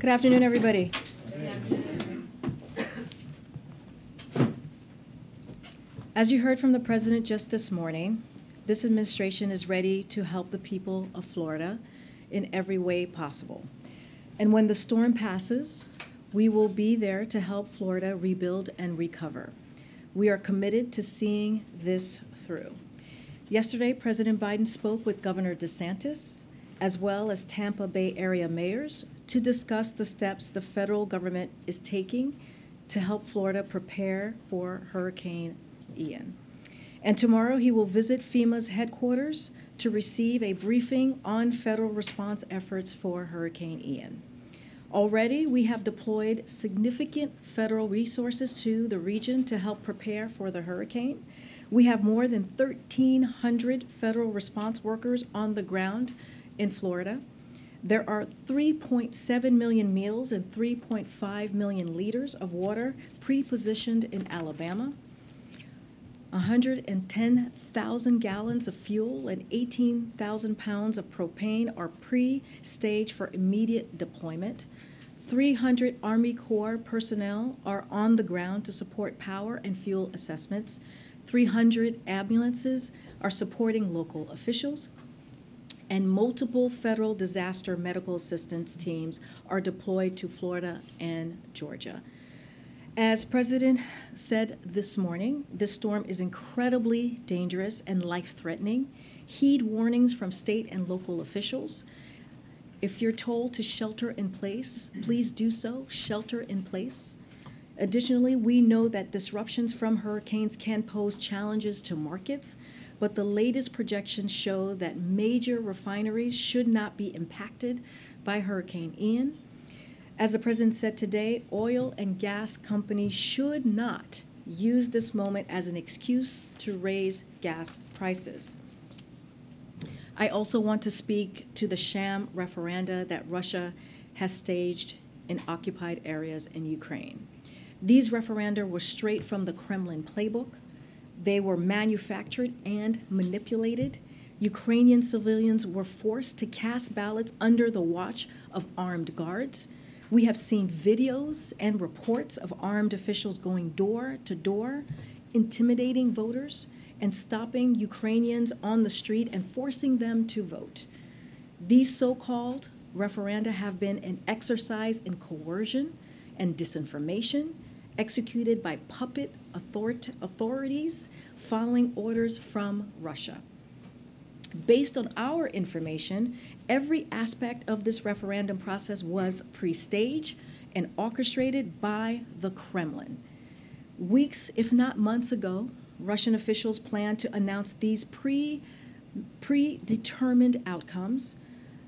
Good afternoon, everybody. As you heard from the President just this morning, this administration is ready to help the people of Florida in every way possible. And when the storm passes, we will be there to help Florida rebuild and recover. We are committed to seeing this through. Yesterday, President Biden spoke with Governor DeSantis, as well as Tampa Bay area mayors, to discuss the steps the federal government is taking to help Florida prepare for Hurricane Ian. And tomorrow he will visit FEMA's headquarters to receive a briefing on federal response efforts for Hurricane Ian. Already, we have deployed significant federal resources to the region to help prepare for the hurricane. We have more than 1,300 federal response workers on the ground in Florida. There are 3.7 million meals and 3.5 million liters of water pre-positioned in Alabama. 110,000 gallons of fuel and 18,000 pounds of propane are pre-staged for immediate deployment. 300 Army Corps personnel are on the ground to support power and fuel assessments. 300 ambulances are supporting local officials. And multiple federal disaster medical assistance teams are deployed to Florida and Georgia. As President said this morning, this storm is incredibly dangerous and life-threatening. Heed warnings from state and local officials. If you're told to shelter in place, please do so, shelter in place. Additionally, we know that disruptions from hurricanes can pose challenges to markets, but the latest projections show that major refineries should not be impacted by Hurricane Ian. As the President said today, oil and gas companies should not use this moment as an excuse to raise gas prices. I also want to speak to the sham referenda that Russia has staged in occupied areas in Ukraine. These referenda were straight from the Kremlin playbook. They were manufactured and manipulated. Ukrainian civilians were forced to cast ballots under the watch of armed guards. We have seen videos and reports of armed officials going door to door, intimidating voters and stopping Ukrainians on the street and forcing them to vote. These so-called referenda have been an exercise in coercion and disinformation executed by puppet authorities following orders from Russia. Based on our information, every aspect of this referendum process was pre-staged and orchestrated by the Kremlin. Weeks, if not months ago, Russian officials planned to announce these predetermined outcomes.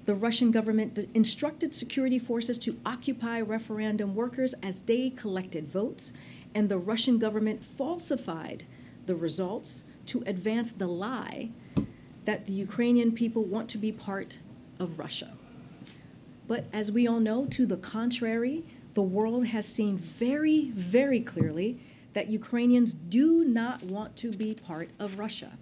The Russian government instructed security forces to occupy referendum workers as they collected votes, and the Russian government falsified the results to advance the lie that the Ukrainian people want to be part of Russia. But as we all know, to the contrary, the world has seen very, very clearly that Ukrainians do not want to be part of Russia.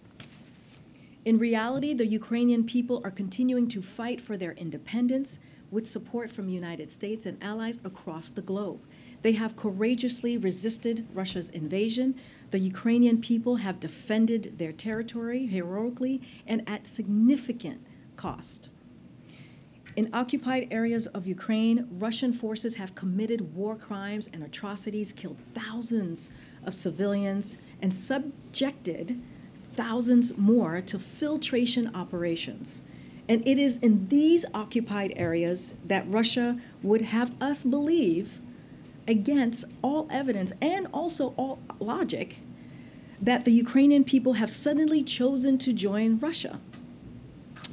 In reality, the Ukrainian people are continuing to fight for their independence with support from the United States and allies across the globe. They have courageously resisted Russia's invasion. The Ukrainian people have defended their territory heroically and at significant cost. In occupied areas of Ukraine, Russian forces have committed war crimes and atrocities, killed thousands of civilians, and subjected thousands more to filtration operations. And it is in these occupied areas that Russia would have us believe, against all evidence and also all logic, that the Ukrainian people have suddenly chosen to join Russia.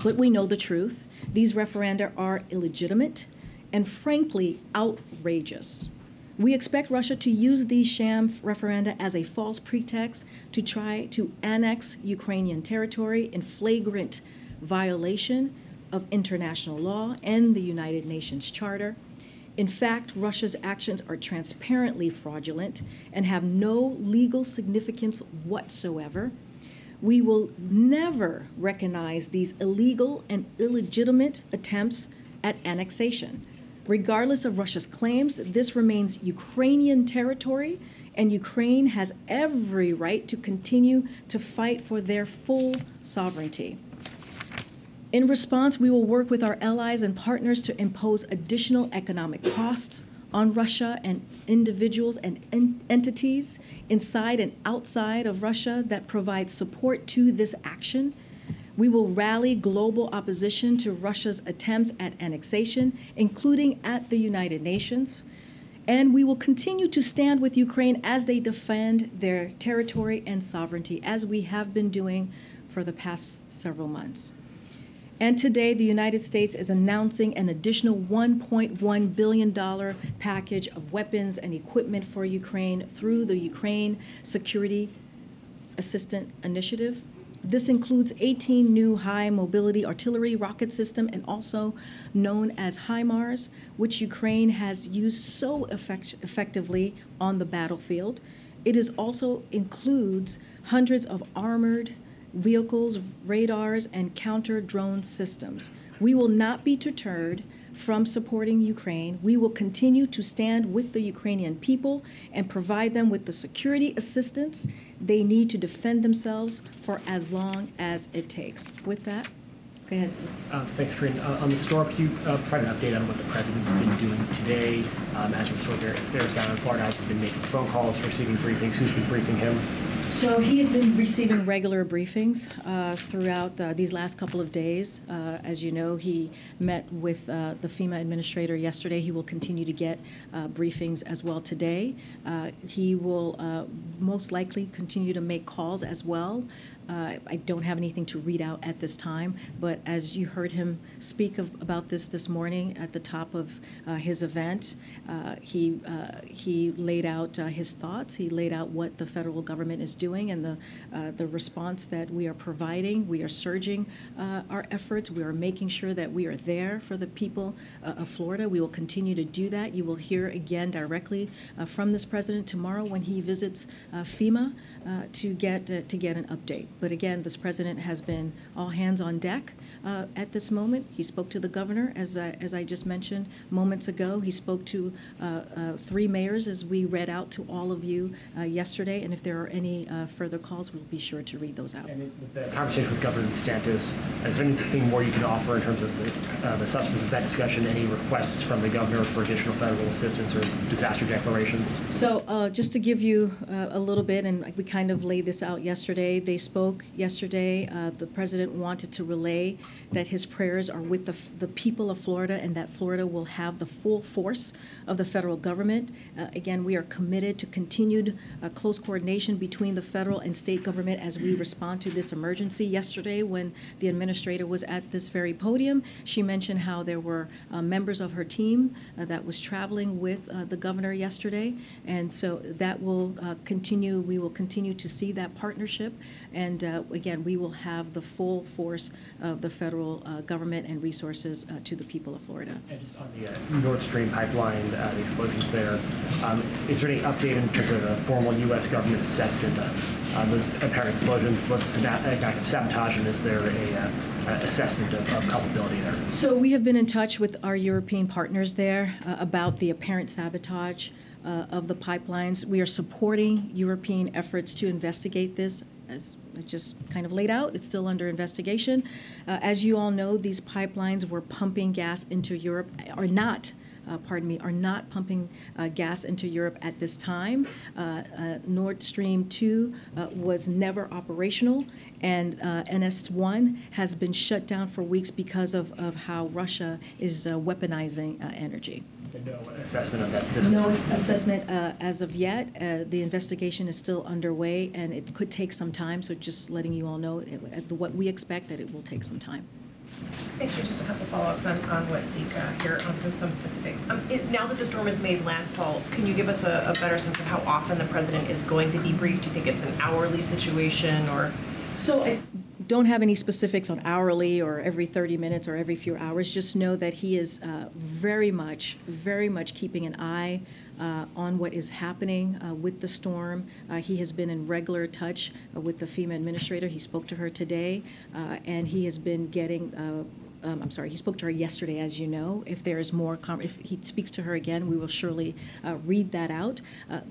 But we know the truth. These referenda are illegitimate and frankly outrageous. We expect Russia to use these sham referenda as a false pretext to try to annex Ukrainian territory in flagrant violation of international law and the United Nations Charter. In fact, Russia's actions are transparently fraudulent and have no legal significance whatsoever. We will never recognize these illegal and illegitimate attempts at annexation. Regardless of Russia's claims, this remains Ukrainian territory, and Ukraine has every right to continue to fight for their full sovereignty. In response, we will work with our allies and partners to impose additional economic costs on Russia and individuals and entities inside and outside of Russia that provide support to this action. We will rally global opposition to Russia's attempts at annexation, including at the United Nations. And we will continue to stand with Ukraine as they defend their territory and sovereignty, as we have been doing for the past several months. And today, the United States is announcing an additional $1.1 billion package of weapons and equipment for Ukraine through the Ukraine Security Assistance Initiative. This includes 18 new high-mobility artillery rocket system, and also known as HIMARS, which Ukraine has used so effectively on the battlefield. It is also includes hundreds of armored vehicles, radars, and counter-drone systems. We will not be deterred from supporting Ukraine. We will continue to stand with the Ukrainian people and provide them with the security assistance they need to defend themselves for as long as it takes. With that, go ahead, Steve. Thanks, Karine. On the storm, can you provide an update on what the president's been doing today as the storm bears down in Florida? Has he been making phone calls, receiving briefings? Who's been briefing him? So he's been receiving regular briefings throughout these last couple of days. As you know, he met with the FEMA administrator yesterday. He will continue to get briefings as well today. He will most likely continue to make calls as well. I don't have anything to read out at this time, but as you heard him speak about this morning at the top of his event, he laid out his thoughts. He laid out what the federal government is doing and the response that we are providing. We are surging our efforts. We are making sure that we are there for the people of Florida. We will continue to do that. You will hear again directly from this president tomorrow when he visits FEMA to get an update. But again, this president has been all hands on deck at this moment. He spoke to the governor, as I just mentioned moments ago. He spoke to 3 mayors, as we read out to all of you yesterday. And if there are any further calls, we'll be sure to read those out. And with the conversation with Governor DeSantis, is there anything more you can offer in terms of the substance of that discussion? Any requests from the governor for additional federal assistance or disaster declarations? So just to give you a little bit, and we kind of laid this out yesterday, they spoke yesterday. The president wanted to relay that his prayers are with the people of Florida, and that Florida will have the full force of the federal government. Again, we are committed to continued close coordination between the federal and state government as we respond to this emergency. Yesterday, when the administrator was at this very podium, she mentioned how there were members of her team that was traveling with the governor yesterday, and so that will continue. We will continue to see that partnership, and again, we will have the full force of the federal government and resources to the people of Florida. And just on the Nord Stream pipeline, the explosions there, is there any update in terms of the formal U.S. government assessment of those apparent explosions? Was it an act of sabotage, and is there a assessment of culpability there? So we have been in touch with our European partners there about the apparent sabotage of the pipelines. We are supporting European efforts to investigate this. As I just kind of laid out, it's still under investigation. As you all know, these pipelines were pumping gas into Europe, are not pumping gas into Europe at this time. Nord Stream 2 was never operational, and NS1 has been shut down for weeks because of how Russia is weaponizing energy. No assessment of that? No assessment as of yet. The investigation is still underway, and it could take some time, so just letting you all know what we expect, that it will take some time. Thanks. Just a couple follow-ups on what Zeke here on some specifics. Now that the storm has made landfall, can you give us a better sense of how often the president is going to be briefed? Do you think it's an hourly situation, or? So I don't have any specifics on hourly or every 30 minutes or every few hours. Just know that he is very much keeping an eye on what is happening with the storm. He has been in regular touch with the FEMA administrator. He spoke to her today, and he has been getting I'm sorry, he spoke to her yesterday, as you know. If there is more, if he speaks to her again, we will surely read that out.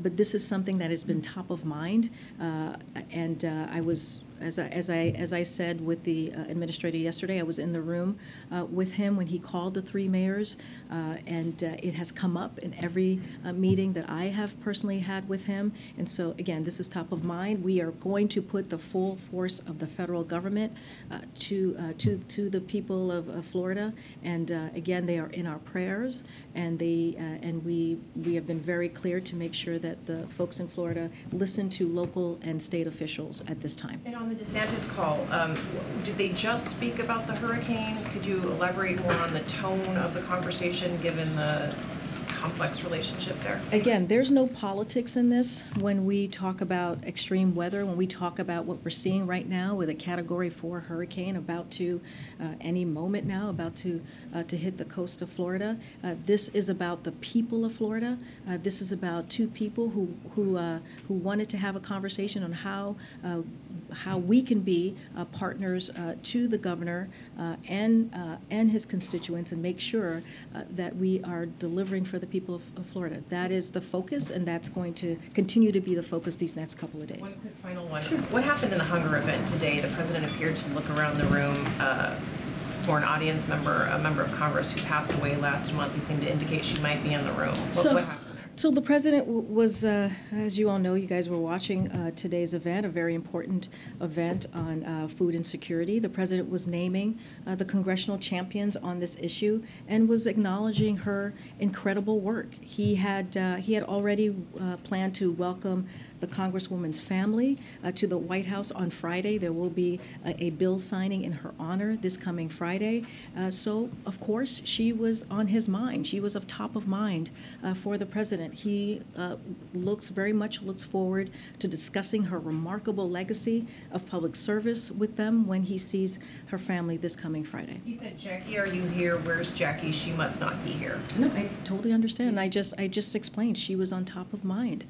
But this is something that has been top of mind, and I was. As I said with the administrator yesterday, I was in the room with him when he called the three mayors, and it has come up in every meeting that I have personally had with him. And so, again, this is top of mind. We are going to put the full force of the federal government to the people of Florida. And again, they are in our prayers, and we have been very clear to make sure that the folks in Florida listen to local and state officials at this time. And on the DeSantis call, did they just speak about the hurricane? Could you elaborate more on the tone of the conversation given the complex relationship there? Again, there's no politics in this when we talk about extreme weather, when we talk about what we're seeing right now with a Category 4 hurricane about to, any moment now, about to hit the coast of Florida. This is about the people of Florida. This is about two people who wanted to have a conversation on how we can be partners to the governor and his constituents and make sure that we are delivering for the people of Florida. That is the focus, and that's going to continue to be the focus these next couple of days. One quick final one. Sure. What happened in the hunger event today? The president appeared to look around the room for an audience member, a member of Congress who passed away last month. He seemed to indicate she might be in the room. What happened there? So the president was, as you all know, you guys were watching today's event, a very important event on food insecurity. The president was naming the congressional champions on this issue and was acknowledging her incredible work. He had already planned to welcome the Congresswoman's family to the White House on Friday. There will be a bill signing in her honor this coming Friday. So, of course, she was on his mind. She was of top of mind for the president. He very much looks forward to discussing her remarkable legacy of public service with them when he sees her family this coming Friday. He said, "Jackie, are you here? Where's Jackie? She must not be here." No, I totally understand. I just explained she was on top of mind.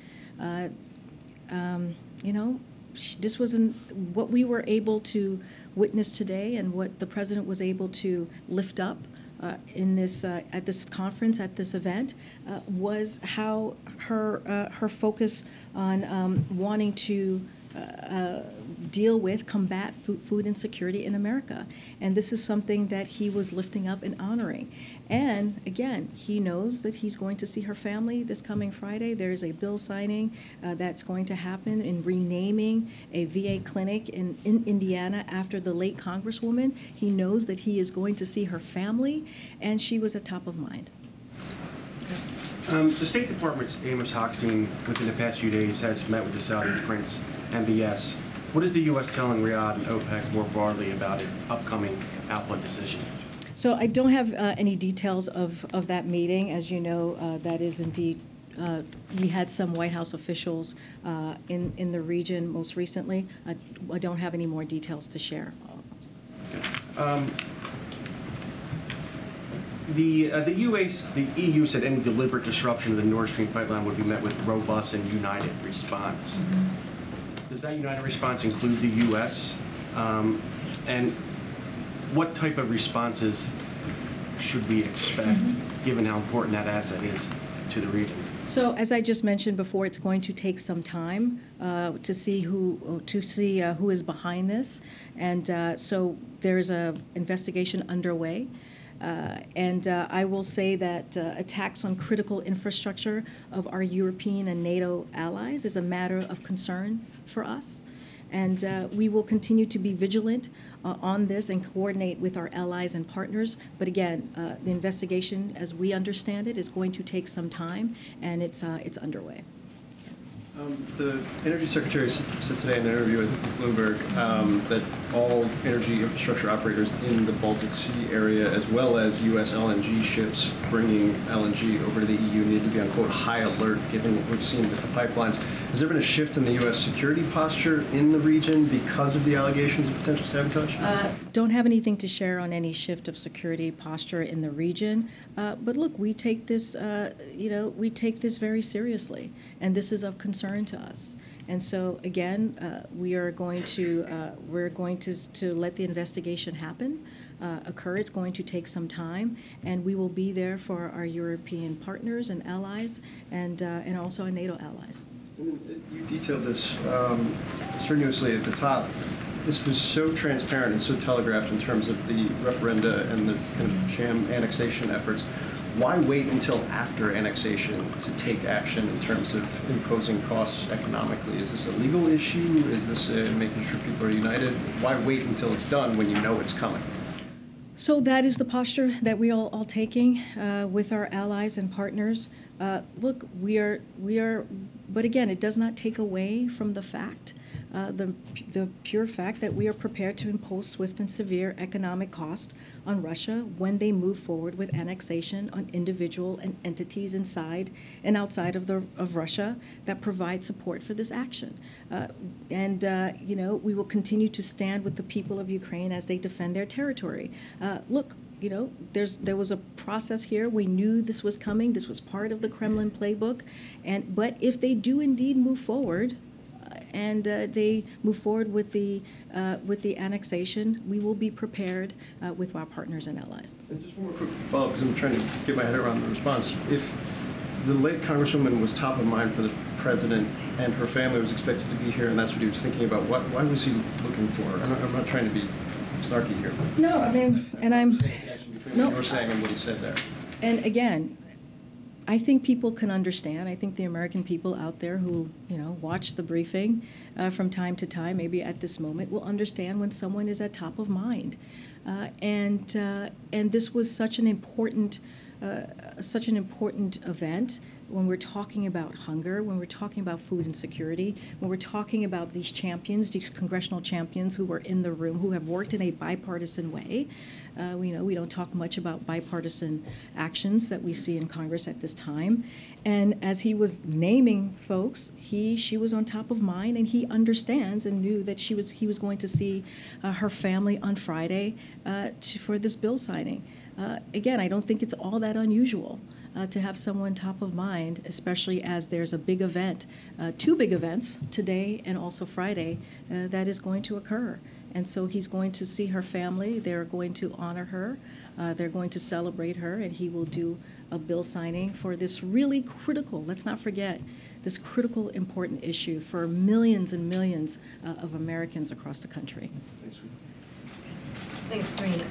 This wasn't what we were able to witness today, and what the president was able to lift up in this at this conference, at this event, was how her focus on wanting to deal with, combat food insecurity in America. And this is something that he was lifting up and honoring. And again, he knows that he's going to see her family this coming Friday. There's a bill signing that's going to happen in renaming a VA clinic in Indiana after the late Congresswoman. He knows that he is going to see her family, and she was at top of mind. The State Department's Amos Hochstein, within the past few days, has met with the Saudi Prince MBS. What is the U.S. telling Riyadh and OPEC more broadly about an upcoming output decision? So I don't have any details of that meeting. As you know, that is indeed, we had some White House officials in the region most recently. I don't have any more details to share. Okay. The EU said any deliberate disruption of the Nord Stream pipeline would be met with robust and united response. Mm-hmm. Does that united response include the U.S.? And what type of responses should we expect, given how important that asset is to the region? So, as I just mentioned before, it's going to take some time to see who is behind this, and so there's an investigation underway. And I will say that attacks on critical infrastructure of our European and NATO allies is a matter of concern for us. And we will continue to be vigilant on this and coordinate with our allies and partners. But again, the investigation, as we understand it, is going to take some time, and it's underway. The Energy Secretary said today in an interview with Bloomberg that all energy infrastructure operators in the Baltic Sea area, as well as U.S. LNG ships bringing LNG over to the EU, need to be on, quote, high alert, given what we've seen with the pipelines. Has there been a shift in the U.S. security posture in the region because of the allegations of potential sabotage? Don't have anything to share on any shift of security posture in the region. But look, we take this, we take this very seriously, and this is of concern to us. And so again, we're going to let the investigation happen. occur. It's going to take some time, and we will be there for our European partners and allies, and also our NATO allies. You detailed this strenuously at the top. This was so transparent and so telegraphed in terms of the referenda and the kind of sham annexation efforts. Why wait until after annexation to take action in terms of imposing costs economically? Is this a legal issue? Is this making sure people are united? Why wait until it's done when you know it's coming? So that is the posture that we all taking with our allies and partners. Look, we are, but again, it does not take away from the fact, the pure fact that we are prepared to impose swift and severe economic cost on Russia when they move forward with annexation on individual and entities inside and outside of Russia that provide support for this action. You know, we will continue to stand with the people of Ukraine as they defend their territory. Look, you know, there was a process here. We knew this was coming. This was part of the Kremlin playbook. But if they do indeed move forward, and they move forward with the annexation, we will be prepared with our partners and allies. And just one more quick follow-up, because I'm trying to get my head around the response. If the late Congresswoman was top of mind for the president and her family was expected to be here, and that's what he was thinking about, why was he looking for her? I'm not trying to be snarky here. No, I mean, and I'm... Between what you were saying and what he said there. And again, I think people can understand. I think the American people out there who, you know, watch the briefing from time to time, maybe at this moment, will understand when someone is at top of mind. And this was such an important event when we're talking about hunger, when we're talking about food insecurity, when we're talking about these champions, these congressional champions who were in the room, who have worked in a bipartisan way. We don't talk much about bipartisan actions that we see in Congress at this time. And as he was naming folks, she was on top of mind, and he understands and knew that he was going to see her family on Friday for this bill signing. Again, I don't think it's all that unusual to have someone top of mind, especially as there's a big event, two big events today and also Friday that is going to occur. And so he's going to see her family. They're going to honor her. They're going to celebrate her, and he will do a bill signing for this really critical, let's not forget, this critical, important issue for millions and millions of Americans across the country. Thanks, Karine.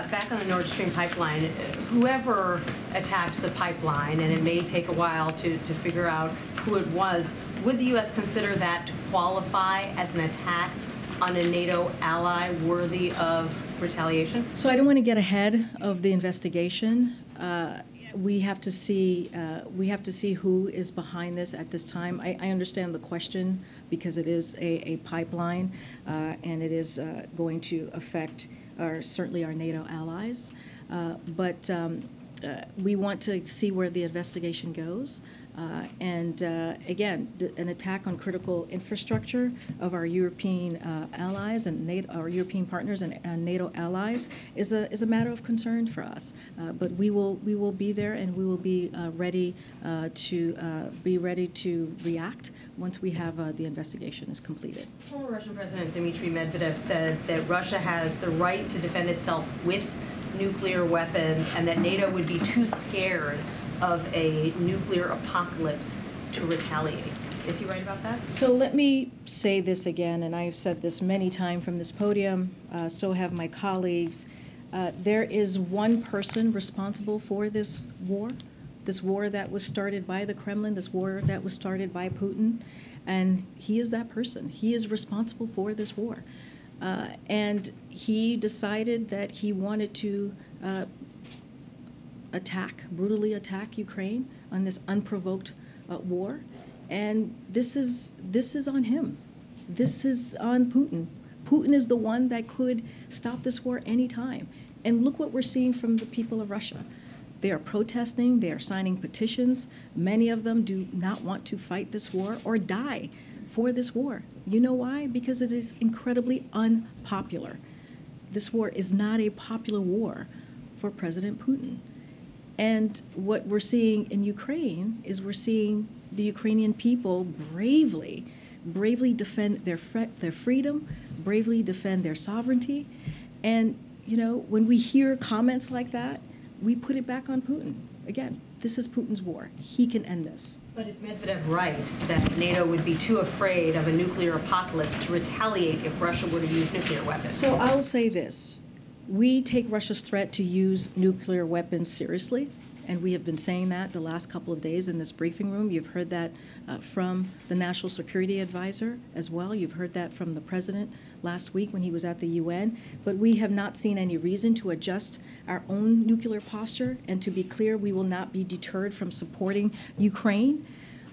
Back on the Nord Stream pipeline, whoever attacked the pipeline, and it may take a while to figure out who it was, would the U.S. consider that to qualify as an attack on a NATO ally worthy of retaliation? So I don't want to get ahead of the investigation. We have to see who is behind this at this time. I understand the question because it is a pipeline, and it is going to affect certainly our NATO allies. But we want to see where the investigation goes. Again, an attack on critical infrastructure of our European allies and our European partners and NATO allies is a matter of concern for us. But we will be there, and we will be ready to react once we have the investigation is completed. Former Russian President Dmitry Medvedev said that Russia has the right to defend itself with nuclear weapons, and that NATO would be too scared of a nuclear apocalypse to retaliate. Is he right about that? So let me say this again, and I've said this many times from this podium, so have my colleagues. There is one person responsible for this war that was started by the Kremlin, this war that was started by Putin, and he is that person. He is responsible for this war. And he decided that he wanted to brutally attack Ukraine on this unprovoked war, and this is on him. This is on Putin. Putin is the one that could stop this war anytime. And look what we're seeing from the people of Russia. They are protesting. They are signing petitions. Many of them do not want to fight this war or die for this war. You know why? Because it is incredibly unpopular. This war is not a popular war for President Putin. And what we're seeing in Ukraine is we're seeing the Ukrainian people bravely defend their freedom, bravely defend their sovereignty. And you know, when we hear comments like that, we put it back on Putin. Again, this is Putin's war. He can end this. But is Medvedev right that NATO would be too afraid of a nuclear apocalypse to retaliate if Russia were to use nuclear weapons? So I will say this. We take Russia's threat to use nuclear weapons seriously, and we have been saying that the last couple of days in this briefing room. You've heard that from the National Security Advisor as well. You've heard that from the President last week when he was at the UN. But we have not seen any reason to adjust our own nuclear posture. And to be clear, we will not be deterred from supporting Ukraine.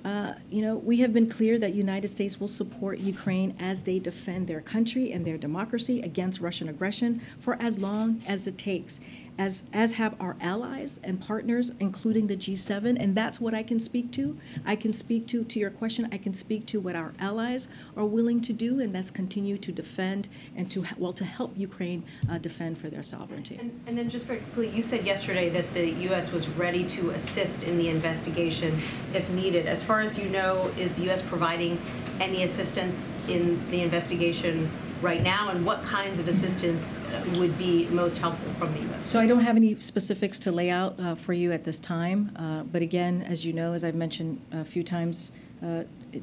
You know, we have been clear that United States will support Ukraine as they defend their country and their democracy against Russian aggression for as long as it takes, as have our allies and partners, including the G7, and that's what I can speak to. I can speak to your question, I can speak to what our allies are willing to do, and that's continue to defend and to help Ukraine defend for their sovereignty. And then just very quickly, you said yesterday that the U.S. was ready to assist in the investigation if needed. As far as you know, is the U.S. providing any assistance in the investigation right now, and what kinds of assistance would be most helpful from the U.S.? So I don't have any specifics to lay out for you at this time, but again, as you know, as I've mentioned a few times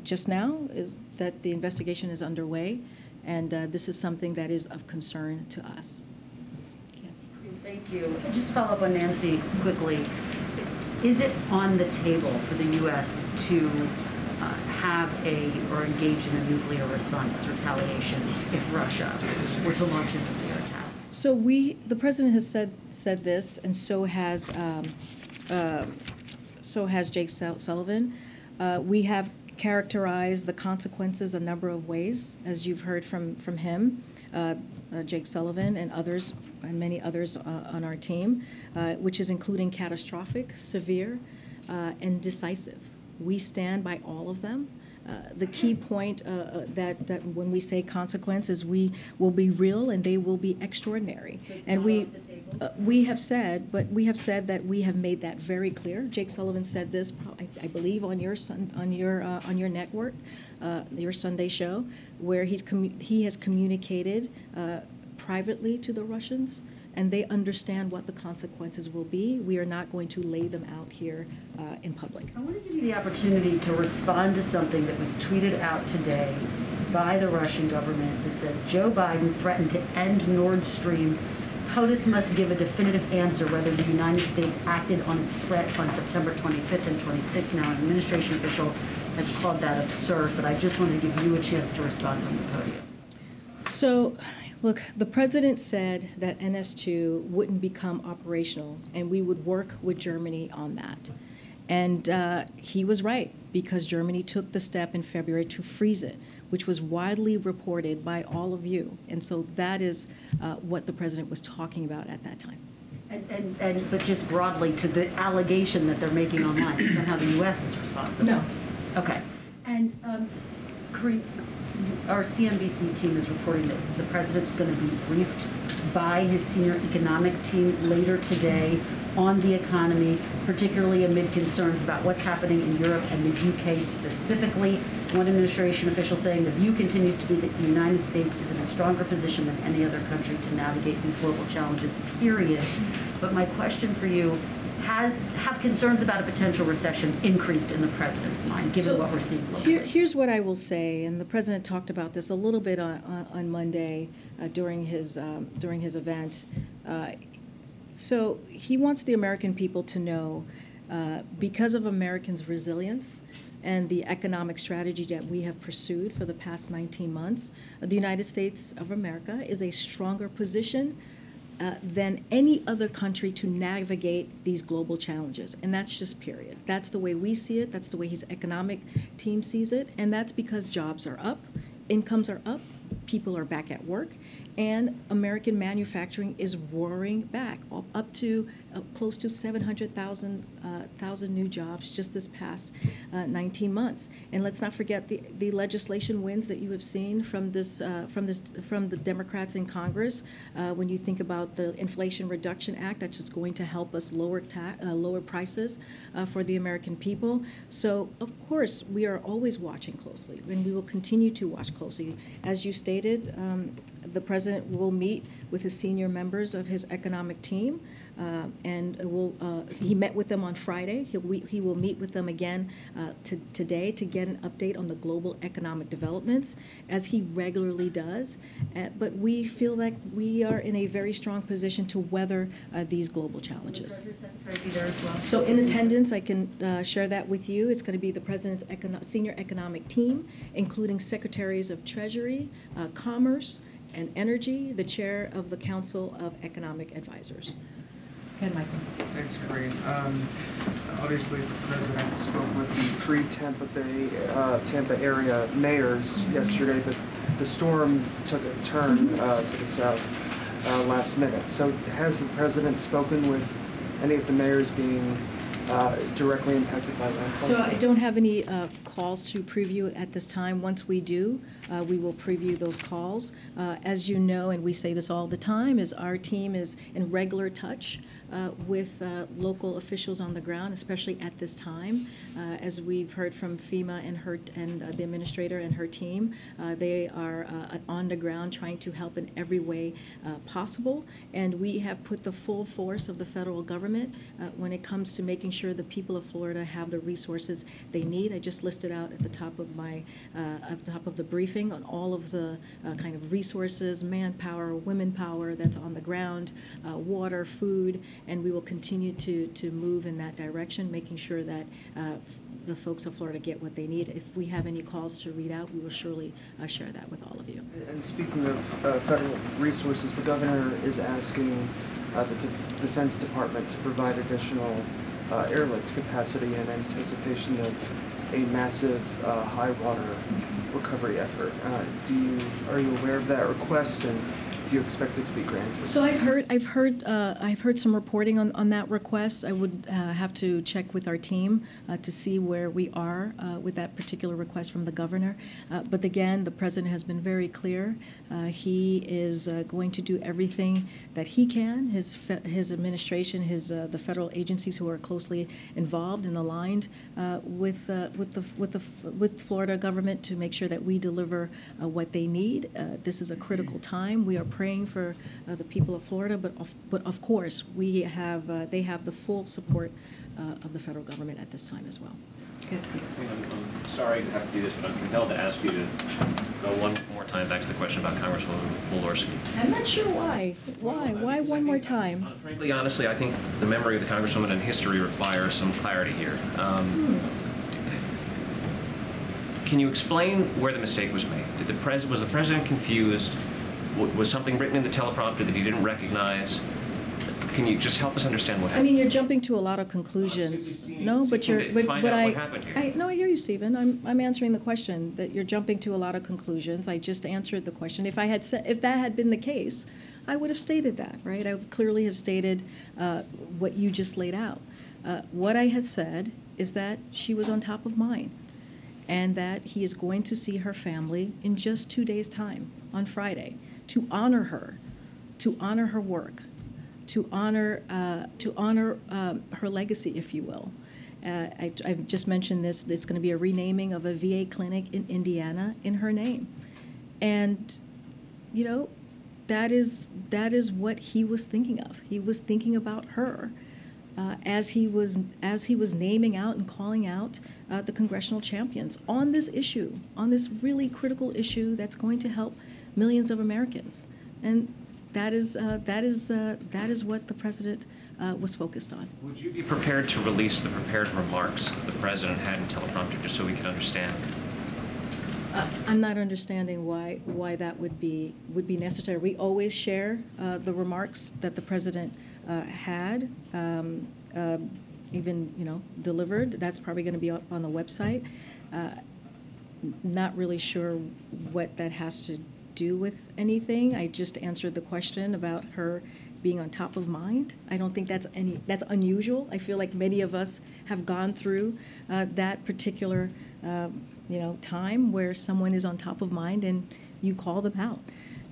just now, is that the investigation is underway, and this is something that is of concern to us. Thank you. Just follow up on Nancy quickly. Is it on the table for the U.S. to have or engage in a nuclear response as retaliation if Russia were to launch a nuclear attack? So the president has said this, and so has Jake Sullivan. We have characterized the consequences a number of ways, as you've heard from him, Jake Sullivan and others, and many others on our team, which is including catastrophic, severe, and decisive. We stand by all of them. The key point that when we say consequences, we will be real and they will be extraordinary. And we have said that we have made that very clear. Jake Sullivan said this, I believe, on your network, your Sunday show, where he has communicated privately to the Russians, and they understand what the consequences will be. We are not going to lay them out here in public. I want to give you the opportunity to respond to something that was tweeted out today by the Russian government that said Joe Biden threatened to end Nord Stream. POTUS must give a definitive answer whether the United States acted on its threat on September 25th and 26th. Now, an administration official has called that absurd, but I just wanted to give you a chance to respond on the podium. So, look, the president said that NS2 wouldn't become operational, and we would work with Germany on that. And he was right, because Germany took the step in February to freeze it, which was widely reported by all of you. And so that is what the president was talking about at that time. But just broadly to the allegation that they're making online, that somehow the U.S. is responsible. No. Okay. And Karine, our CNBC team is reporting that the president's going to be briefed by his senior economic team later today on the economy, particularly amid concerns about what's happening in Europe and the UK specifically. One administration official saying the view continues to be that the United States is in a stronger position than any other country to navigate these global challenges, period. But my question for you, have concerns about a potential recession increased in the president's mind, given what we're seeing globally? Here's what I will say, and the president talked about this a little bit on Monday during his event. So he wants the American people to know, because of Americans' resilience and the economic strategy that we have pursued for the past 19 months, the United States of America is a stronger position than any other country to navigate these global challenges. And that's just period. That's the way we see it. That's the way his economic team sees it. And that's because jobs are up, incomes are up, people are back at work, and American manufacturing is roaring back, up to close to 700,000 new jobs just this past 19 months. And let's not forget the legislation wins that you have seen from the Democrats in Congress. When you think about the Inflation Reduction Act, that's just going to help us lower prices for the American people. So of course we are always watching closely, and we will continue to watch closely. As you stated, the president president will meet with his senior members of his economic team, and he met with them on Friday. He will meet with them again today to get an update on the global economic developments, as he regularly does. But we feel like we are in a very strong position to weather these global challenges. So in attendance, I can share that with you. It's going to be the president's senior economic team, including secretaries of Treasury, Commerce, and Energy, the chair of the Council of Economic Advisors. Okay, Michael. Thanks, Karine. Obviously, the president spoke with the three Tampa area mayors yesterday, but the storm took a turn to the south last minute. So has the president spoken with any of the mayors being directly impacted by landfall? So I don't have any calls to preview at this time. Once we do, we will preview those calls. As you know, and we say this all the time, is our team is in regular touch with local officials on the ground, especially at this time. As we've heard from FEMA and the administrator and her team, they are on the ground trying to help in every way possible. And we have put the full force of the federal government when it comes to making sure the people of Florida have the resources they need. I just listed out at the top of the briefing on all of the kind of resources, manpower, women power that's on the ground, water, food, and we will continue to move in that direction, making sure that the folks of Florida get what they need. If we have any calls to read out, we will surely share that with all of you. And speaking of federal resources, the governor is asking the Defense Department to provide additional airlift capacity in anticipation of a massive high water recovery effort. Are you aware of that request, and do you expect it to be granted? So I've heard some reporting on that request. I would have to check with our team to see where we are with that particular request from the governor. But again, the president has been very clear. He is going to do everything that he can. His administration, the federal agencies who are closely involved and aligned with Florida government to make sure that we deliver what they need. This is a critical time. We are praying for the people of Florida, but of course they have the full support of the federal government at this time as well. Okay, Steve. I'm sorry to have to do this, but I'm compelled to ask you to go one more time back to the question about Congresswoman Walorski. I'm not sure why. Why one more time? Frankly, honestly, I think the memory of the Congresswoman and history requires some clarity here. Can you explain where the mistake was made? Was the president confused? Was something written in the teleprompter that he didn't recognize? Can you just help us understand what happened? I mean, you're jumping to a lot of conclusions. No, but you're. But find out what happened here. I hear you, Stephen. I'm answering the question. That you're jumping to a lot of conclusions. I just answered the question. If that had been the case, I would have stated that, right? I would clearly have stated what you just laid out. What I have said is that she was on top of mind, and that he is going to see her family in just 2 days' time on Friday to honor her work, to honor her legacy, if you will. I've just mentioned this. It's going to be a renaming of a VA clinic in Indiana in her name, and that is what he was thinking of. He was thinking about her as he was naming out and calling out the congressional champions on this issue, on this really critical issue that's going to help millions of Americans, and that is what the president was focused on. Would you be prepared to release the prepared remarks that the president had in teleprompter, just so we can understand? I'm not understanding why that would be necessary. We always share the remarks that the president had, even delivered. That's probably going to be up on the website. Not really sure what that has to do with anything. I just answered the question about her being on top of mind. I don't think that's unusual. I feel like many of us have gone through that particular time where someone is on top of mind and you call them out.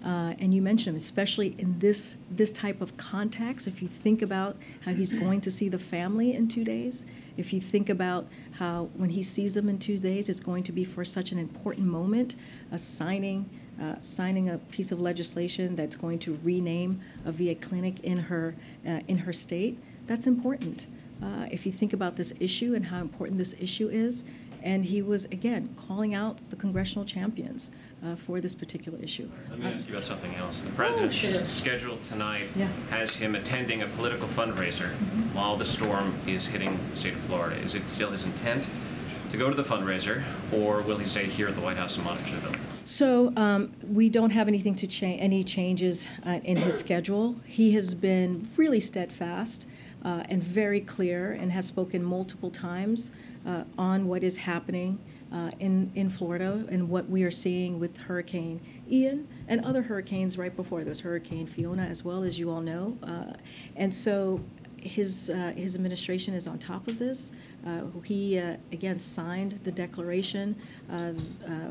And you mentioned him, especially in this type of context. If you think about how he's going to see the family in 2 days, if you think about how when he sees them in 2 days, it's going to be for such an important moment, signing a piece of legislation that's going to rename a VA clinic in her state. That's important. If you think about this issue and how important this issue is, and he was, again, calling out the congressional champions for this particular issue. Let me ask you about something else. The president's sure. schedule tonight Yeah. has him attending a political fundraiser while the storm is hitting the state of Florida. Is it still his intent to go to the fundraiser, or will he stay here at the White House and monitor the building? So we don't have anything to change, any changes in his schedule. He has been really steadfast and very clear, and has spoken multiple times on what is happening in Florida and what we are seeing with Hurricane Ian and other hurricanes right before. There's Hurricane Fiona as well, as you all know. And so his administration is on top of this. He, again, signed the declaration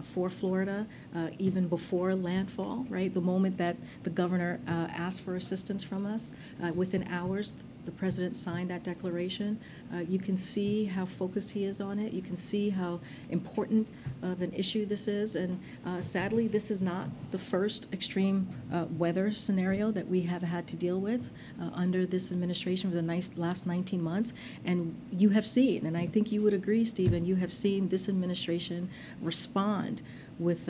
for Florida even before landfall, right? The moment that the governor asked for assistance from us, within hours, the president signed that declaration. You can see how focused he is on it. You can see how important of an issue this is. And sadly, this is not the first extreme weather scenario that we have had to deal with under this administration for the last 19 months. And you have seen, and I think you would agree, Stephen, you have seen this administration respond with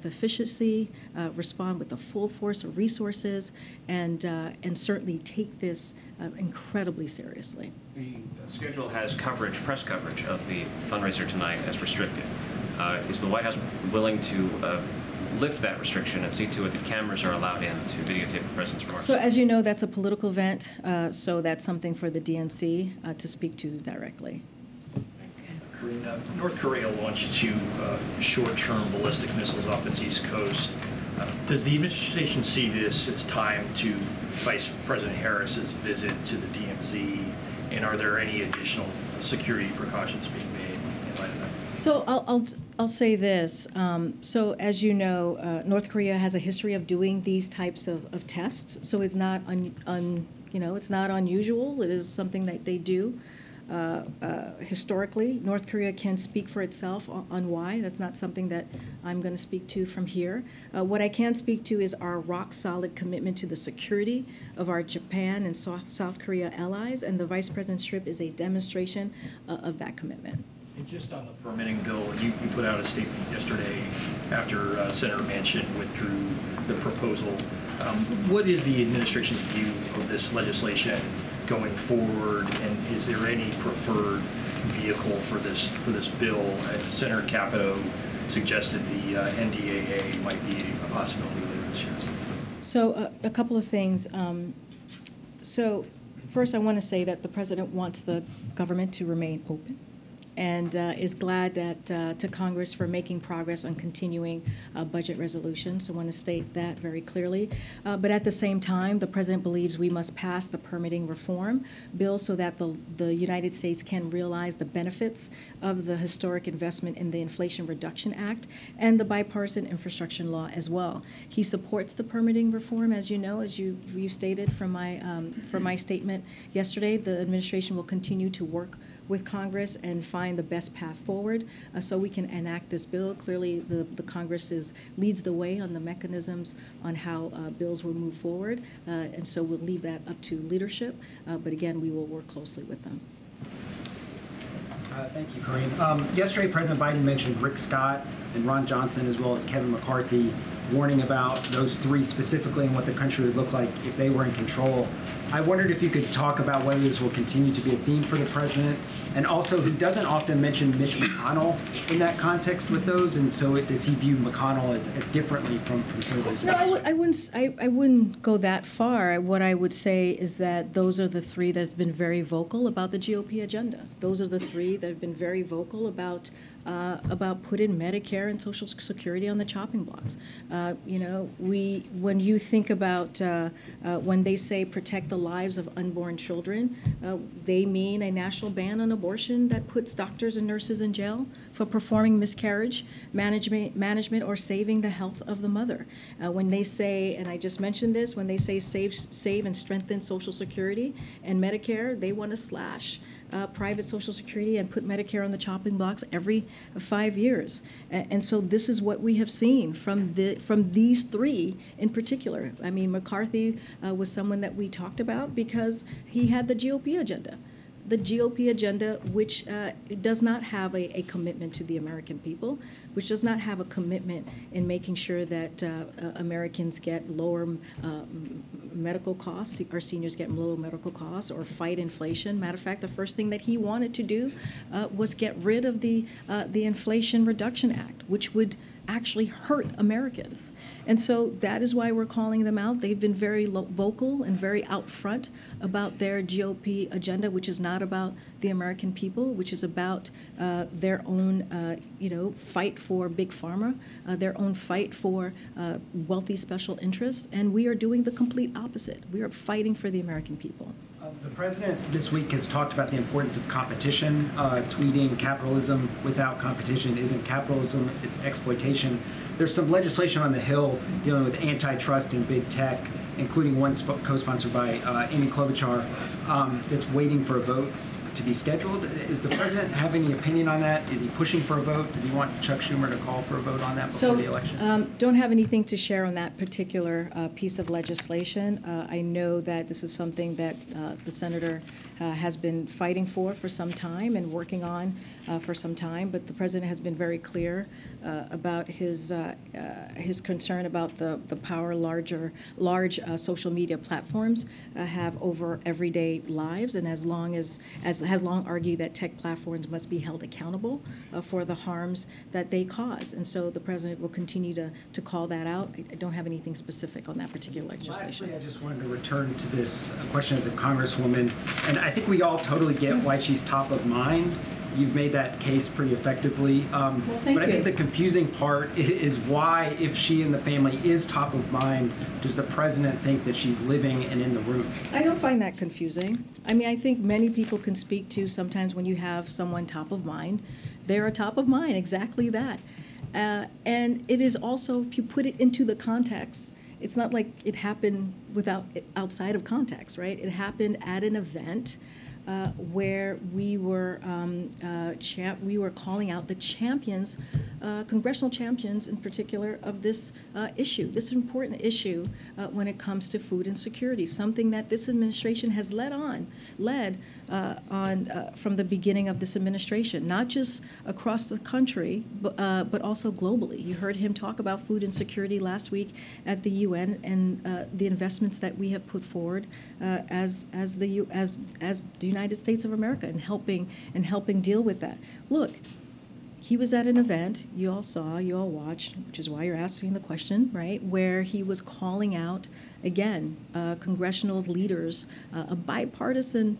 efficiency, respond with the full force of resources, and certainly take this incredibly seriously. The schedule has press coverage of the fundraiser tonight as restricted. Is the White House willing to lift that restriction and see to it that cameras are allowed in to videotape the president's remarks? So as you know, that's a political event, so that's something for the DNC to speak to directly. Karine, North Korea launched 2 short-term ballistic missiles off its east coast. Does the administration see this as time to Vice President Harris's visit to the DMZ, and are there any additional security precautions being made in light of that? So I'll say this. So as you know, North Korea has a history of doing these types of tests. So it's not it's not unusual. It is something that they do. Historically, North Korea can speak for itself on why. That's not something that I'm going to speak to from here. What I can speak to is our rock-solid commitment to the security of our Japan and South Korea allies, and the Vice President's trip is a demonstration of that commitment. And just on the permitting bill, you put out a statement yesterday after Senator Manchin withdrew the proposal. What is the administration's view of this legislation going forward, and is there any preferred vehicle for this bill? Senator Capito suggested the NDAA might be a possibility later this year. So a couple of things. So first, I want to say that the president wants the government to remain open, and is glad that to Congress for making progress on continuing budget resolutions. So I want to state that very clearly. But at the same time, the president believes we must pass the permitting reform bill so that the United States can realize the benefits of the historic investment in the Inflation Reduction Act and the bipartisan infrastructure law as well. He supports the permitting reform, as you know, as you stated from my statement yesterday. The administration will continue to work with Congress and find the best path forward so we can enact this bill. Clearly, the Congress leads the way on the mechanisms on how bills will move forward, and so we'll leave that up to leadership, but again, we will work closely with them. Thank you, Karine. Yesterday, President Biden mentioned Rick Scott and Ron Johnson, as well as Kevin McCarthy, warning about those 3 specifically and what the country would look like if they were in control. I wondered if you could talk about whether this will continue to be a theme for the president, and also he doesn't often mention Mitch McConnell in that context with those, and so does he view McConnell as differently from some of those? No, I wouldn't go that far. What I would say is that those are the 3 that have been very vocal about the GOP agenda. Those are the 3 that have been very vocal about putting Medicare and Social Security on the chopping blocks. When you think about when they say protect the lives of unborn children. They mean a national ban on abortion that puts doctors and nurses in jail for performing miscarriage management or saving the health of the mother. When they say, and I just mentioned this, when they say save and strengthen Social Security and Medicare, they want to slash private Social Security and put Medicare on the chopping blocks every 5 years. And so this is what we have seen from these three in particular. I mean, McCarthy was someone that we talked about because he had the GOP agenda. The GOP agenda, which does not have a commitment to the American people, which does not have a commitment in making sure that Americans get lower medical costs, our seniors get lower medical costs, or fight inflation. Matter of fact, the first thing that he wanted to do was get rid of the Inflation Reduction Act, which would actually hurt Americans. And so that is why we're calling them out. They've been very vocal and very out front about their GOP agenda, which is not about the American people, which is about their own, fight for big pharma, their own fight for wealthy special interest. And we are doing the complete opposite. We are fighting for the American people. The president this week has talked about the importance of competition, tweeting capitalism without competition isn't capitalism, it's exploitation. There's some legislation on the Hill dealing with antitrust and big tech, including one co-sponsored by Amy Klobuchar, that's waiting for a vote to be scheduled. Is the president have any opinion on that? Is he pushing for a vote? Does he want Chuck Schumer to call for a vote on that before the election? Don't have anything to share on that particular piece of legislation. I know that this is something that the senator has been fighting for some time and working on for some time, but the president has been very clear about his concern about the power large social media platforms have over everyday lives, and has long argued that tech platforms must be held accountable for the harms that they cause. And so the president will continue to call that out. I don't have anything specific on that particular legislation. Lastly, I just wanted to return to this question of the Congresswoman, and I think we all totally get why she's top of mind. You've made that case pretty effectively. Thank but I you. think the confusing part is why, if she and the family is top of mind, does the president think that she's living and in the room? I don't find that confusing. I mean, I think many people can speak to sometimes when you have someone top of mind, they're a top of mind, exactly that. And it is also, if you put it into the context, it's not like it happened outside of context, right? It happened at an event where we were calling out the champions, congressional champions in particular, of this issue, this important issue when it comes to food insecurity, something that this administration has led on from the beginning of this administration, not just across the country, but also globally. You heard him talk about food insecurity last week at the UN and the investments that we have put forward as the United States of America in helping deal with that. Look, he was at an event, you all saw, you all watched, which is why you're asking the question, right, where he was calling out, again, congressional leaders, a bipartisan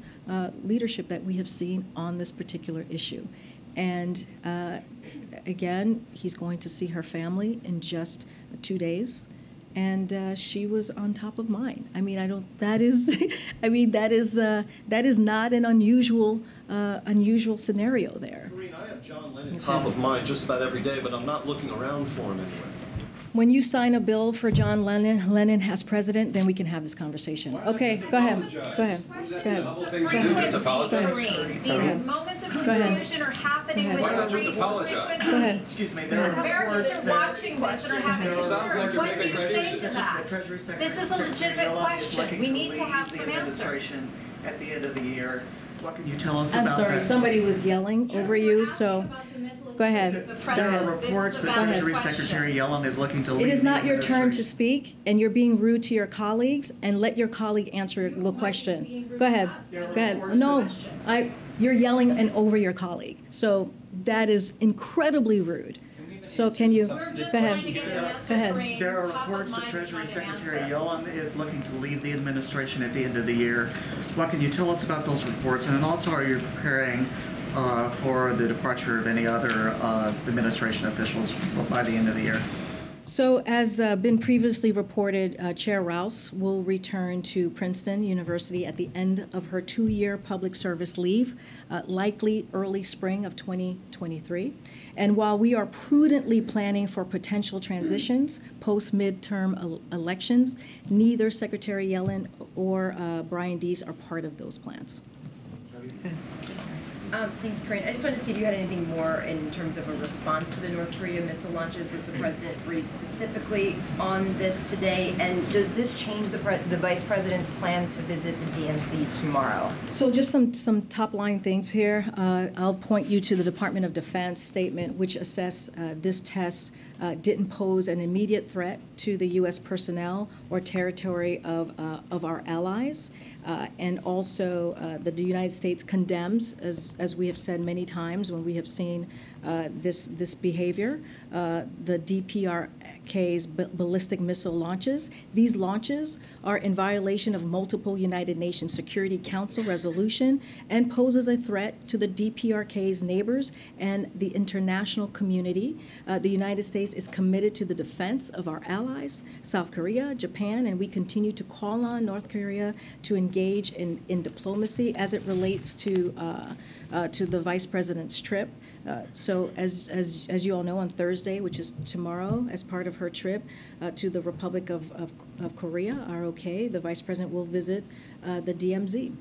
leadership that we have seen on this particular issue. And again, he's going to see her family in just 2 days. And she was on top of mind. I mean, that is not an unusual scenario there. Karine, I have John Lennon top of mind just about every day, but I'm not looking around for him anywhere. When you sign a bill for John Lennon as president, then we can have this conversation. Okay, go ahead. Go ahead. These moments of confusion are happening with the three constituents. Go ahead. Excuse me, there are Americans reports are watching this and are having concerns. What do you say to that? This is a legitimate question. We need to have some answers. At the end of the year, what can you tell us about I'm that? sorry, somebody was yelling over you, so go ahead. There are reports that Treasury Secretary Yellen is looking to leave. It is not the your turn to administration. speak, and you're being rude to your colleagues, and let your colleague answer the question. Go ahead. Go ahead. No, you're yelling and over your colleague. So that is incredibly rude. So can you, go ahead. Go ahead. There are reports that Treasury Secretary Yellen is looking to leave the administration at the end of the year. What can you tell us about those reports? And also, are you preparing for the departure of any other administration officials by the end of the year? So as been previously reported, Chair Rouse will return to Princeton University at the end of her 2-year public service leave, likely early spring of 2023. And while we are prudently planning for potential transitions post-midterm elections, neither Secretary Yellen or Brian Deese are part of those plans. Thanks, Karine. I just wanted to see if you had anything more in terms of a response to the North Korea missile launches. Was the president briefed specifically on this today? And does this change the vice president's plans to visit the DMZ tomorrow? So just some top-line things here. I'll point you to the Department of Defense statement, which assessed this test didn't pose an immediate threat to the U.S. personnel or territory of our allies. And also, the United States condemns, as we have said many times when we have seen this behavior, the DPRK's ballistic missile launches. These launches are in violation of multiple United Nations Security Council resolution and poses a threat to the DPRK's neighbors and the international community. The United States is committed to the defense of our allies, South Korea, Japan, and we continue to call on North Korea to engage in diplomacy as it relates to the vice president's trip. So as you all know, on Thursday, which is tomorrow, as part of her trip to the Republic of Korea, ROK, the vice president will visit the DMZ.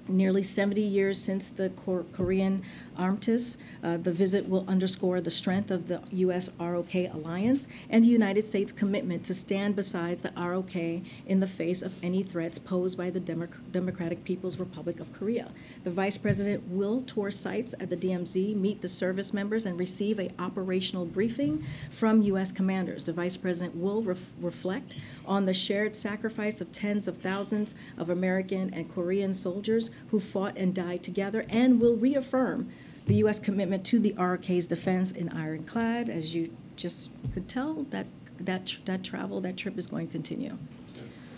Nearly 70 years since the Korean armistice, the visit will underscore the strength of the U.S.-ROK alliance and the United States' commitment to stand beside the ROK in the face of any threats posed by the Democratic People's Republic of Korea. The Vice President will tour sites at the DMZ, meet the service members, and receive an operational briefing from U.S. commanders. The Vice President will reflect on the shared sacrifice of tens of thousands of American and Korean soldiers who fought and died together, and will reaffirm the U.S. commitment to the ROK's defense in ironclad. As you just could tell, that trip is going to continue.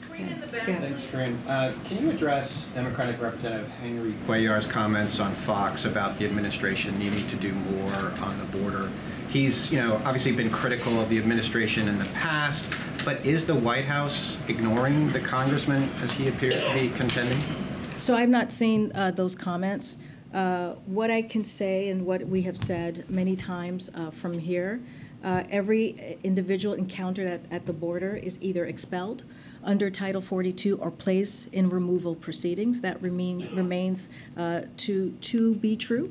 Thanks, Karine. Can you address Democratic Representative Henry Cuellar's comments on Fox about the administration needing to do more on the border? He's, obviously been critical of the administration in the past, but is the White House ignoring the congressman as he appears to be contending? So I've not seen those comments. What I can say and what we have said many times from here, every individual encountered at the border is either expelled under Title 42 or placed in removal proceedings. That remains to be true.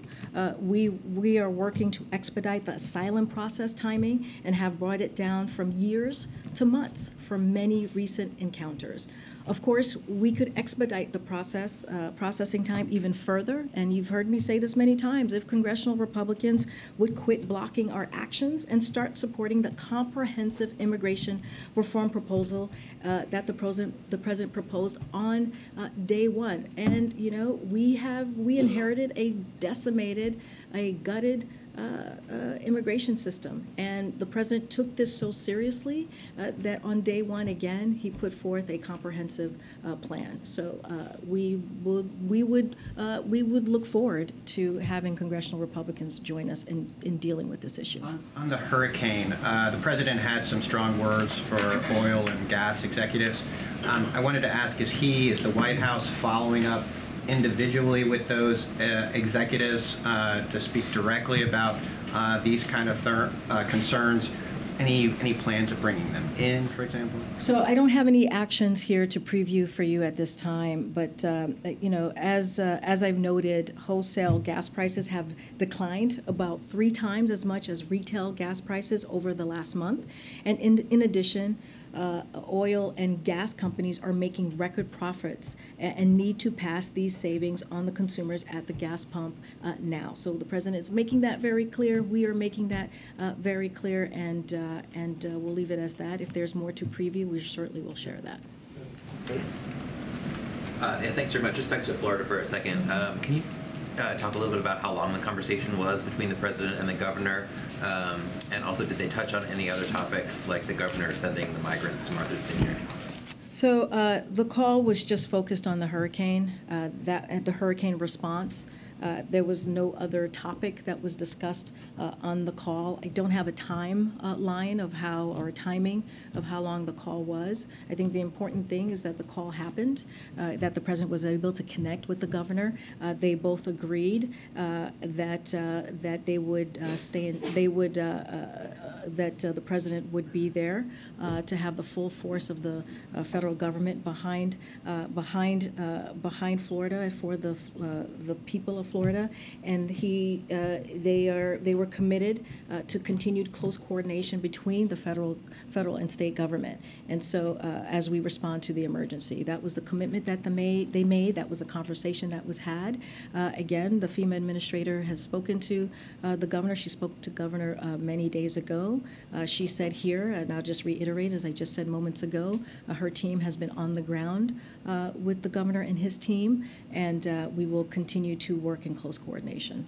We are working to expedite the asylum process timing and have brought it down from years to months for many recent encounters. Of course, we could expedite the processing time even further, and you've heard me say this many times, if congressional Republicans would quit blocking our actions and start supporting the comprehensive immigration reform proposal that the president proposed on day one. And, we inherited a decimated, a gutted immigration system, and the president took this so seriously that on day one, again, he put forth a comprehensive plan. So we would look forward to having congressional Republicans join us in dealing with this issue. On the hurricane, the president had some strong words for oil and gas executives. I wanted to ask, is the White House following up individually with those executives to speak directly about these kind of concerns? Any plans of bringing them in, for example? So I don't have any actions here to preview for you at this time, but as I've noted, wholesale gas prices have declined about 3 times as much as retail gas prices over the last month, and in addition, oil and gas companies are making record profits and need to pass these savings on the consumers at the gas pump now. So the president is making that very clear. We are making that very clear, and we'll leave it as that. If there's more to preview, we certainly will share that. Yeah, thanks very much. Just back to Florida for a second. Can you talk a little bit about how long the conversation was between the president and the governor? And also, did they touch on any other topics, like the governor sending the migrants to Martha's Vineyard? So the call was just focused on the hurricane, the hurricane response. There was no other topic that was discussed on the call. I don't have a timeline of how, or timing of how long the call was. I think the important thing is that the call happened, that the president was able to connect with the governor. They both agreed that they would that the president would be there to have the full force of the federal government behind Florida for the people of Florida, and they were committed to continued close coordination between the federal and state government. And so as we respond to the emergency, that was the commitment that they made. That was the conversation that was had. Again, the FEMA administrator has spoken to the governor. She spoke to governor many days ago. She said here, and I'll just reiterate as I just said moments ago, her team has been on the ground with the governor and his team, and we will continue to work in close coordination.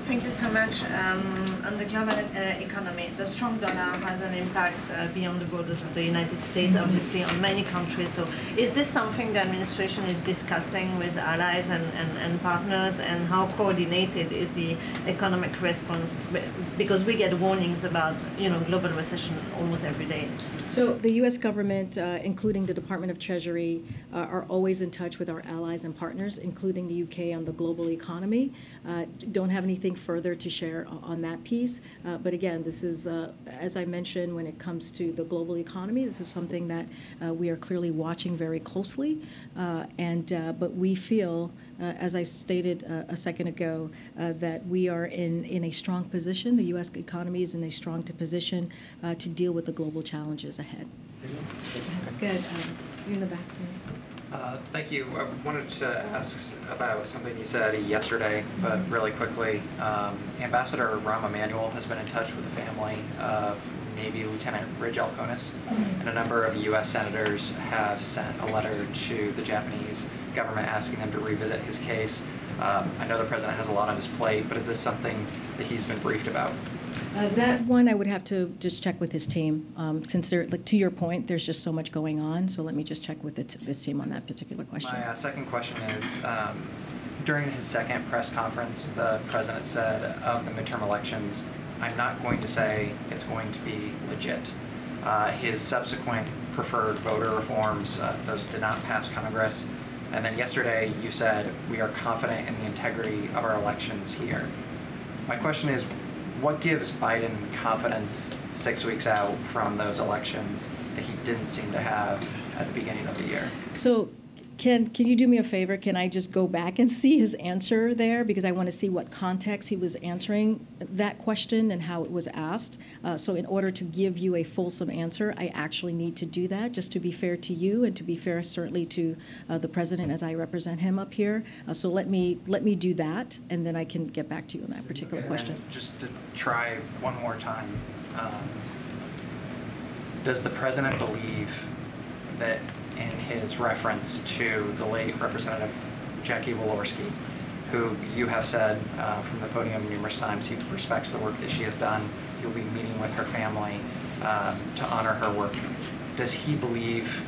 Thank you so much. On the global economy, the strong dollar has an impact beyond the borders of the United States, obviously, on many countries. So is this something the administration is discussing with allies and partners, and how coordinated is the economic response? Because we get warnings about, global recession almost every day. So the U.S. government, including the Department of Treasury, are always in touch with our allies and partners, including the UK, on the global economy. Don't have anything further to share on that piece. But again, this is, as I mentioned, when it comes to the global economy, this is something that we are clearly watching very closely. But we feel, as I stated a second ago, that we are in a strong position. The U.S. economy is in a strong position to deal with the global challenges ahead. Good. You're in the back. Thank you. I wanted to ask about something you said yesterday, but really quickly. Ambassador Rahm Emanuel has been in touch with the family of Navy Lieutenant Ridge Alconis, and a number of U.S. senators have sent a letter to the Japanese government asking them to revisit his case. I know the president has a lot on his plate, but is this something that he's been briefed about? That one I would have to just check with his team, since to your point, there's just so much going on. So let me just check with this team on that particular question. My second question is, during his second press conference, the president said of the midterm elections, I'm not going to say it's going to be legit. His subsequent preferred voter reforms, those did not pass Congress. And then yesterday you said, we are confident in the integrity of our elections here. My question is, what gives Biden confidence 6 weeks out from those elections that he didn't seem to have at the beginning of the year? So can you do me a favor? Can I just go back and see his answer there? Because I want to see what context he was answering that question and how it was asked. So in order to give you a fulsome answer, I actually need to do that, just to be fair to you and to be fair certainly to the president as I represent him up here. So let me do that, and then I can get back to you on that particular question. Just to try one more time, does the president believe that in his reference to the late Representative Jackie Walorski, who you have said from the podium numerous times he respects the work that she has done, he'll be meeting with her family to honor her work. Does he believe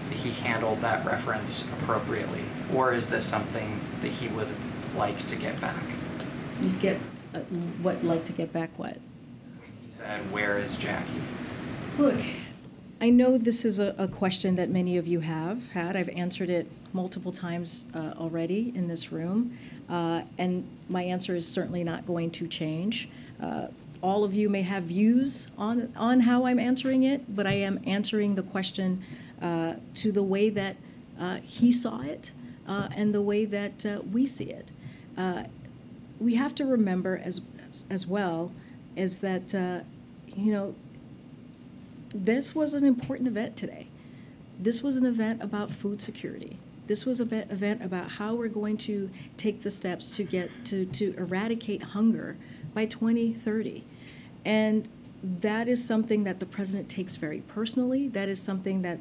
that he handled that reference appropriately, or is this something that he would like to get back? Like to get back what? He said, where is Jackie? Look, I know this is a question that many of you have had. I've answered it multiple times already in this room, and my answer is certainly not going to change. All of you may have views on how I'm answering it, but I am answering the question to the way that he saw it and the way that we see it. We have to remember as well is that, this was an important event today. This was an event about food security. This was an event about how we're going to take the steps to get to eradicate hunger by 2030. And that is something that the president takes very personally. That is something that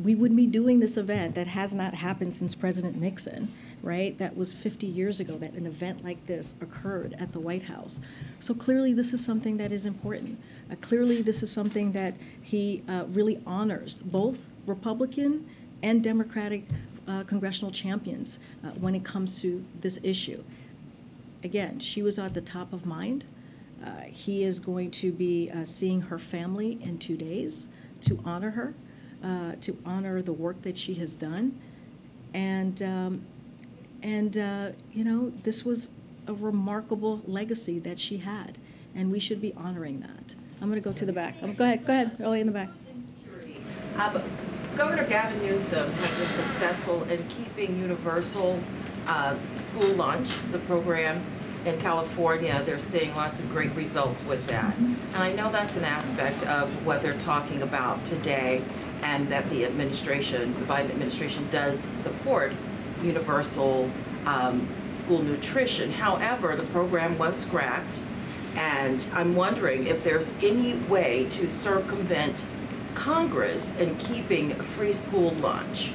we wouldn't be doing this event that has not happened since President Nixon, right? That was 50 years ago that an event like this occurred at the White House. So clearly this is something that is important. Clearly this is something that he really honors, both Republican and Democratic congressional champions when it comes to this issue. Again, she was at the top of mind. He is going to be seeing her family in 2 days to honor her, to honor the work that she has done. And you know, this was a remarkable legacy that she had, and we should be honoring that. I'm going to go to the back. Go ahead, Ellie in the back. Governor Gavin Newsom has been successful in keeping universal school lunch, the program in California. They're seeing lots of great results with that. And I know that's an aspect of what they're talking about today, and that the administration, the Biden administration, does support universal school nutrition. However, the program was scrapped, and I'm wondering if there's any way to circumvent Congress in keeping free school lunch.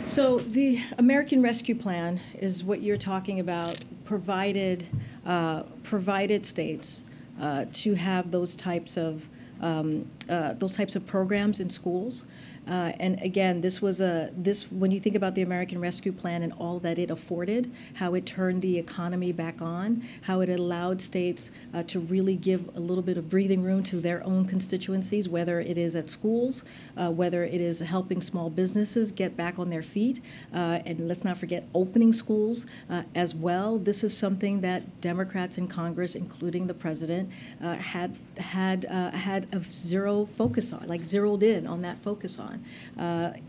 So the American Rescue Plan is what you're talking about, provided states to have those types of programs in schools. And again, when you think about the American Rescue Plan and all that it afforded, how it turned the economy back on, how it allowed states to really give a little bit of breathing room to their own constituencies, whether it is at schools, whether it is helping small businesses get back on their feet, and let's not forget opening schools as well. This is something that Democrats in Congress, including the president, had a zero focus on, like zeroed in on that focus on.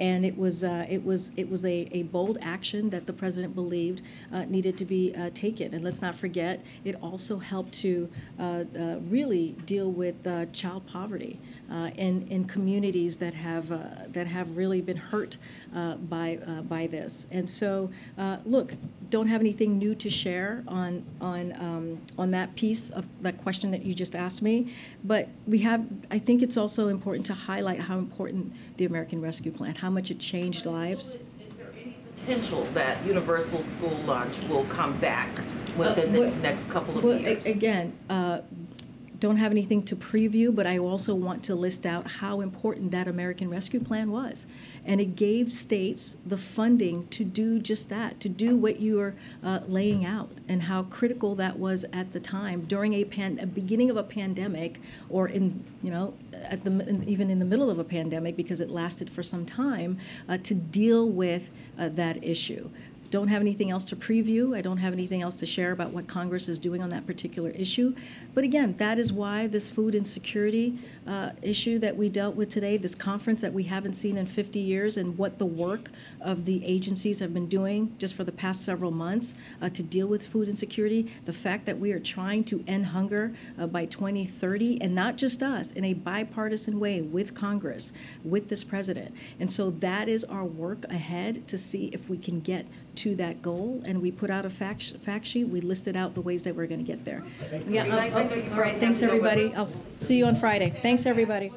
And it was a bold action that the president believed needed to be taken. And let's not forget, it also helped to really deal with child poverty in communities that have really been hurt by this. And so, look, don't have anything new to share on that piece of that question that you just asked me, but I think it's also important to highlight how important the American Rescue Plan, how much it changed lives. Is there any potential that universal school lunch will come back within this next couple of years? Again, don't have anything to preview, but I also want to list out how important that American Rescue Plan was. And it gave states the funding to do just that, to do what you are laying out, and how critical that was at the time during a beginning of a pandemic, or even in the middle of a pandemic, because it lasted for some time, to deal with that issue. Don't have anything else to preview. I don't have anything else to share about what Congress is doing on that particular issue. But again, that is why this food insecurity issue that we dealt with today, this conference that we haven't seen in 50 years, and what the work of the agencies have been doing just for the past several months to deal with food insecurity, the fact that we are trying to end hunger by 2030, and not just us, in a bipartisan way with Congress, with this president. And so that is our work ahead, to see if we can get to that goal, and we put out a fact sheet. We listed out the ways that we're going to get there. Yeah. All right. Thanks, everybody. I'll see you on Friday. Thanks, everybody.